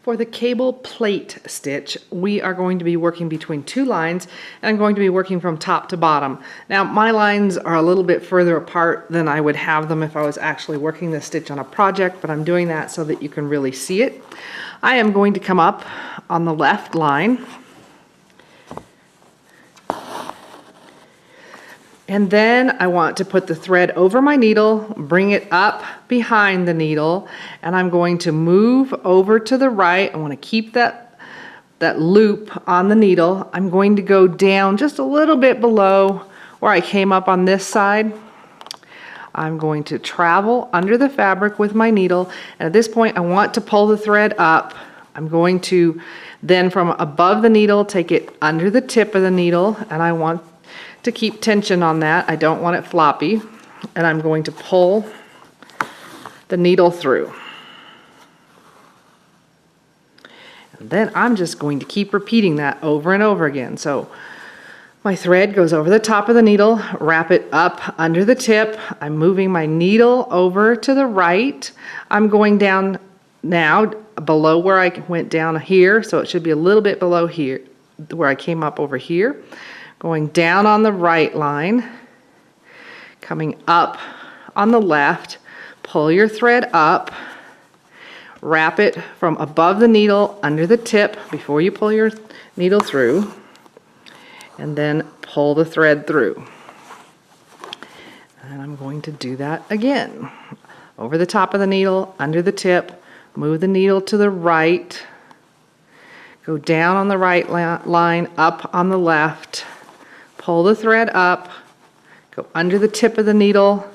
For the cable plait stitch, we are going to be working between two lines, and I'm going to be working from top to bottom. Now, my lines are a little bit further apart than I would have them if I was actually working the stitch on a project, but I'm doing that so that you can really see it. I am going to come up on the left line, and then I want to put the thread over my needle, bring it up behind the needle, and I'm going to move over to the right. I want to keep that loop on the needle. I'm going to go down just a little bit below where I came up on this side. I'm going to travel under the fabric with my needle, and at this point I want to pull the thread up. I'm going to then from above the needle take it under the tip of the needle, and I want to keep tension on that. I don't want it floppy, and I'm going to pull the needle through. And then I'm just going to keep repeating that over and over again. So my thread goes over the top of the needle, wrap it up under the tip. I'm moving my needle over to the right. I'm going down now below where I went down here, so it should be a little bit below here where I came up over here. Going down on the right line, coming up on the left, pull your thread up, wrap it from above the needle under the tip before you pull your needle through, and then pull the thread through. And I'm going to do that again. Over the top of the needle, under the tip, move the needle to the right, go down on the right line, up on the left, pull the thread up, go under the tip of the needle,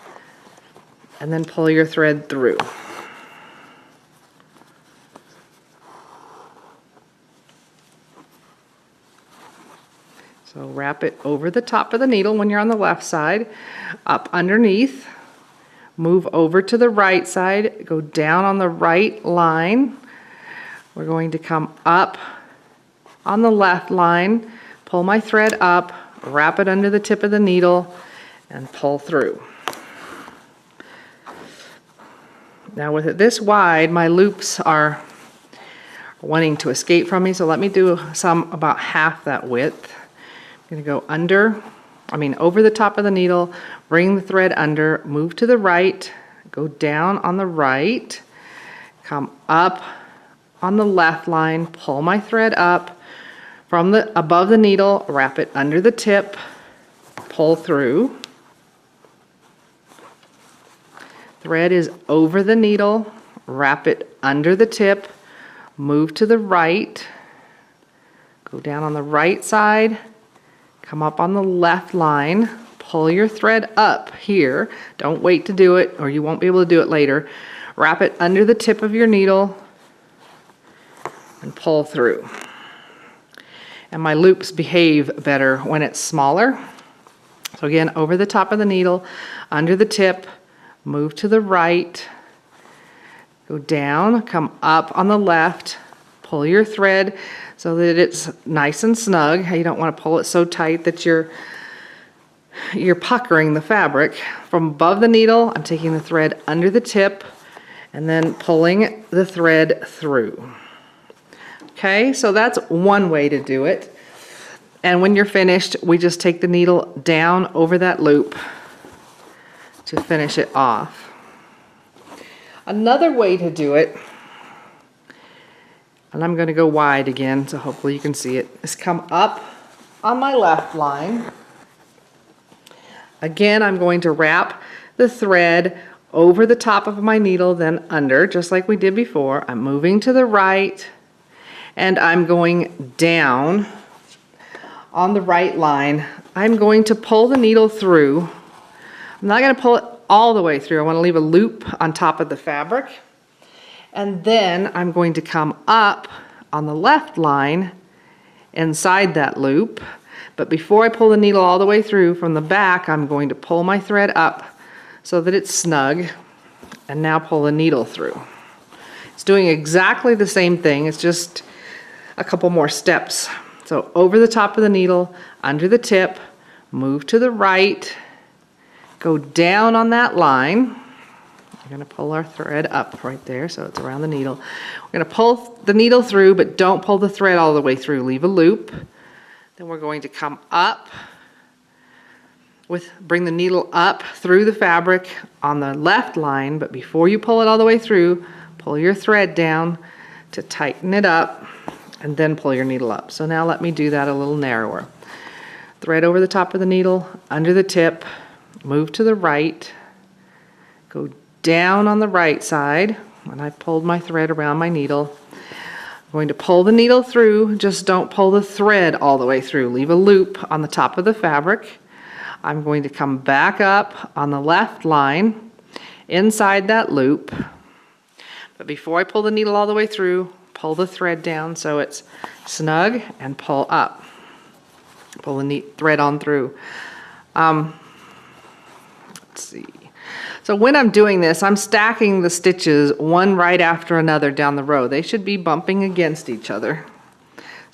and then pull your thread through. So wrap it over the top of the needle when you're on the left side, up underneath, move over to the right side, go down on the right line. We're going to come up on the left line, pull my thread up, wrap it under the tip of the needle, and pull through. Now with it this wide, my loops are wanting to escape from me, so let me do some about half that width. I'm going to go over the top of the needle, bring the thread under, move to the right, go down on the right, come up on the left line, pull my thread up, from above the needle, wrap it under the tip, pull through. Thread is over the needle, wrap it under the tip, move to the right, go down on the right side, come up on the left line, pull your thread up here. Don't wait to do it or you won't be able to do it later. Wrap it under the tip of your needle and pull through. And my loops behave better when it's smaller. So again, over the top of the needle, under the tip, move to the right, go down, come up on the left, pull your thread so that it's nice and snug. You don't want to pull it so tight that you're puckering the fabric. From above the needle, I'm taking the thread under the tip and then pulling the thread through. Okay, so that's one way to do it. And when you're finished, we just take the needle down over that loop to finish it off. Another way to do it, and I'm going to go wide again, so hopefully you can see it, is come up on my left line. Again, I'm going to wrap the thread over the top of my needle, then under, just like we did before. I'm moving to the right, and I'm going down on the right line. I'm going to pull the needle through. I'm not going to pull it all the way through. I want to leave a loop on top of the fabric. And then I'm going to come up on the left line inside that loop. But before I pull the needle all the way through from the back, I'm going to pull my thread up so that it's snug, and now pull the needle through. It's doing exactly the same thing. It's just a couple more steps. So over the top of the needle, under the tip, move to the right, go down on that line, We're going to pull our thread up right there so it's around the needle. We're going to pull the needle through, but don't pull the thread all the way through. Leave a loop. Then we're going to come up bring the needle up through the fabric on the left line, but before you pull it all the way through, pull your thread down to tighten it up and then pull your needle up. So now let me do that a little narrower. Thread over the top of the needle, under the tip, move to the right, go down on the right side, and I pulled my thread around my needle. I'm going to pull the needle through, just don't pull the thread all the way through. Leave a loop on the top of the fabric. I'm going to come back up on the left line, inside that loop. But before I pull the needle all the way through, pull the thread down so it's snug and pull up. Pull the thread on through. Let's see. So when I'm doing this, I'm stacking the stitches one right after another down the row. They should be bumping against each other.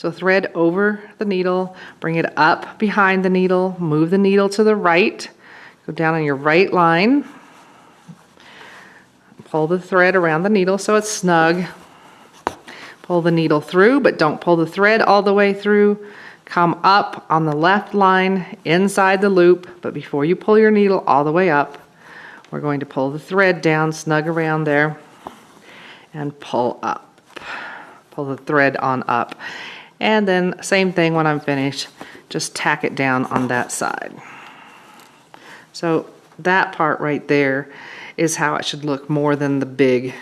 So thread over the needle, bring it up behind the needle, move the needle to the right, go down on your right line, pull the thread around the needle so it's snug, pull the needle through, but don't pull the thread all the way through, come up on the left line inside the loop, but before you pull your needle all the way up, we're going to pull the thread down, snug around there, and pull up. Pull the thread on up. And then same thing when I'm finished, just tack it down on that side. So that part right there is how it should look more than the big